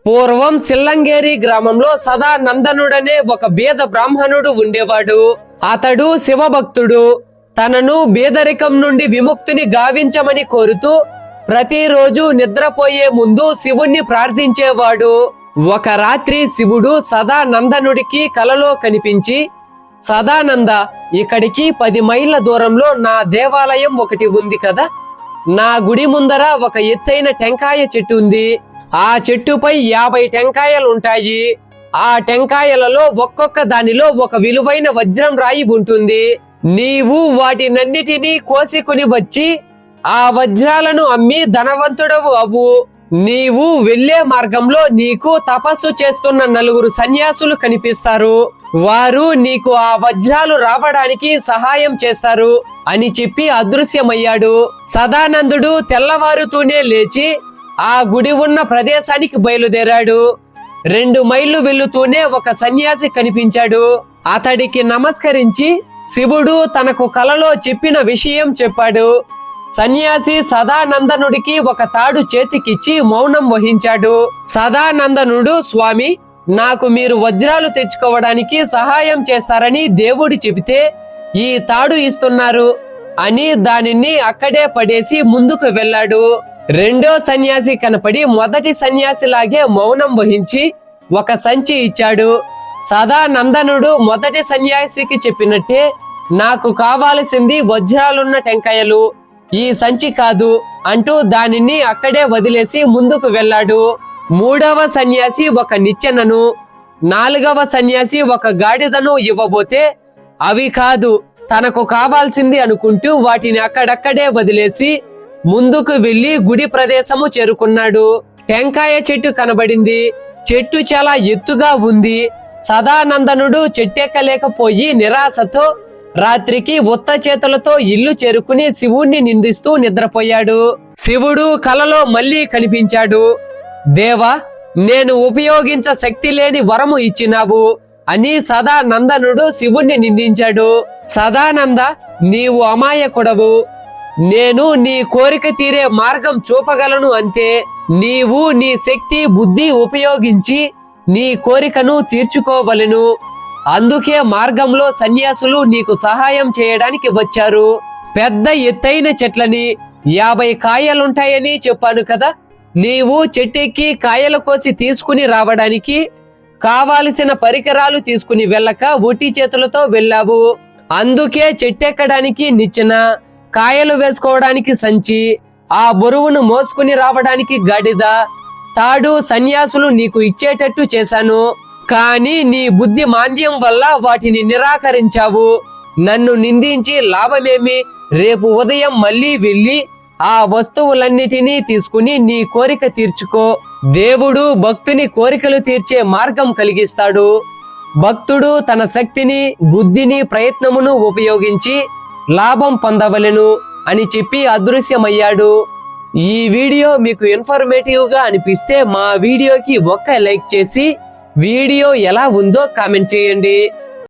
పూర్వం సిల్లంగేరి గ్రామంలో సదానందనుడనే ఒక బీద బ్రాహ్మణుడు ఉండేవాడు. అతడు శివభక్తుడు. తనను బీదరికం నుండి విముక్తిని గావించమని కోరుతూ ప్రతిరోజు నిద్రపోయే ముందు శివుణ్ణి ప్రార్థించేవాడు. ఒక రాత్రి శివుడు సదానందనుడికి కలలో కనిపించి, సదానంద, ఇక్కడికి 10 మైళ్ళ దూరంలో నా దేవాలయం ఒకటి ఉంది కదా. నా గుడి ముందర ఒక ఎత్తైన టెంకాయ చెట్టు ఉంది. ఆ చెట్టుపై 50 టెంకాయలుంటాయి. ఆ టెంకాయలలో ఒక్కొక్క దానిలో ఒక విలువైన వజ్రం రాయి ఉంటుంది. నీవు వాటినన్నిటినీ కోసుకుని వచ్చి ఆ వజ్రాలను అమ్మి ధనవంతుడవు అవ్వు. నీవు వెళ్లే మార్గంలో నీకు తపస్సు చేస్తున్న 4 సన్యాసులు కనిపిస్తారు. వారు నీకు ఆ వజ్రాలు రావడానికి సహాయం చేస్తారు అని చెప్పి అదృశ్యమయ్యాడు. సదానందుడు తెల్లవారుతూనే లేచి ఆ గుడి ఉన్న ప్రదేశానికి బయలుదేరాడు. 2 మైళ్ళు వెళ్లుతూనే ఒక సన్యాసి కనిపించాడు. అతడికి నమస్కరించి శివుడు తనకు కలలో చెప్పిన విషయం చెప్పాడు. సన్యాసి సదానందనుడికి ఒక తాడు చేతికిచ్చి మౌనం వహించాడు. సదానందనుడు, స్వామి, నాకు మీరు వజ్రాలు తెచ్చుకోవడానికి సహాయం చేస్తారని దేవుడు చెబితే ఈ తాడు ఇస్తున్నారు అని దానిని అక్కడే పడేసి ముందుకు వెళ్ళాడు. రెండో సన్యాసి కనపడి మొదటి సన్యాసిలాగే మౌనం వహించి ఒక సంచి ఇచ్చాడు. సదానందనుడు మొదటి సన్యాసికి చెప్పినట్టే, నాకు కావాల్సింది వజ్రాలున్న టెంకాయలు, ఈ సంచి కాదు అంటూ దానిని అక్కడే వదిలేసి ముందుకు వెళ్ళాడు. మూడవ సన్యాసి ఒక నిచ్చెనను, 4వ సన్యాసి ఒక గాడిదను ఇవ్వబోతే అవి కాదు, తనకు కావాల్సింది అనుకుంటూ వాటిని అక్కడక్కడే వదిలేసి ముందుకు వెళ్లి గుడి ప్రదేశము చేరుకున్నాడు. టెంకాయ చెట్టు కనబడింది. చెట్టు చాలా ఎత్తుగా ఉంది. సదానందనుడు చెట్టెక్కలేకపోయి నిరాశతో రాత్రికి ఉత్త చేతులతో ఇల్లు చేరుకుని శివుణ్ణి నిందిస్తూ నిద్రపోయాడు. శివుడు కలలో మళ్లీ కనిపించాడు. దేవా, నేను ఉపయోగించ శక్తి లేని వరము ఇచ్చినావు అని సదానందనుడు శివుణ్ణి నిందించాడు. సదానంద, నీవు అమాయకుడవు. నేను నీ కోరిక తీరే మార్గం చూపగలను అంతే. నీవు నీ శక్తి బుద్ధి ఉపయోగించి నీ కోరికను తీర్చుకోవలెను. అందుకే మార్గంలో సన్యాసులు నీకు సహాయం చేయడానికి వచ్చారు. పెద్ద ఎత్తైన చెట్లని 50 కాయలుంటాయని చెప్పాను కదా. నీవు చెట్టెక్కి కాయలు కోసి తీసుకుని రావడానికి కావాల్సిన పరికరాలు తీసుకుని వెళ్ళక ఒట్టి చేతులతో వెళ్ళావు. అందుకే చెట్టెక్కడానికి నిచ్చెన, కాయలు వేసుకోవడానికి సంచి, ఆ బరువును మోసుకుని రావడానికి గాడిద, తాడు సన్యాసులు నీకు ఇచ్చేటట్టు చేశాను. కానీ నీ బుద్ధి మాంద్యం వల్ల వాటిని నిరాకరించావు. నన్ను నిందించి లాభమేమి? రేపు ఉదయం మళ్ళీ వెళ్ళి ఆ వస్తువులన్నిటినీ తీసుకుని నీ కోరిక తీర్చుకో. దేవుడు భక్తుని కోరికలు తీర్చే మార్గం కలిగిస్తాడు. భక్తుడు తన శక్తిని, బుద్ధిని, ప్రయత్నమును ఉపయోగించి లాభం పొందవలెను అని చెప్పి అదృశ్యమయ్యాడు. ఈ వీడియో మీకు ఇన్ఫర్మేటివ్ గా అనిపిస్తే మా వీడియోకి ఒక్క లైక్ చేసి వీడియో ఎలా ఉందో కామెంట్ చేయండి.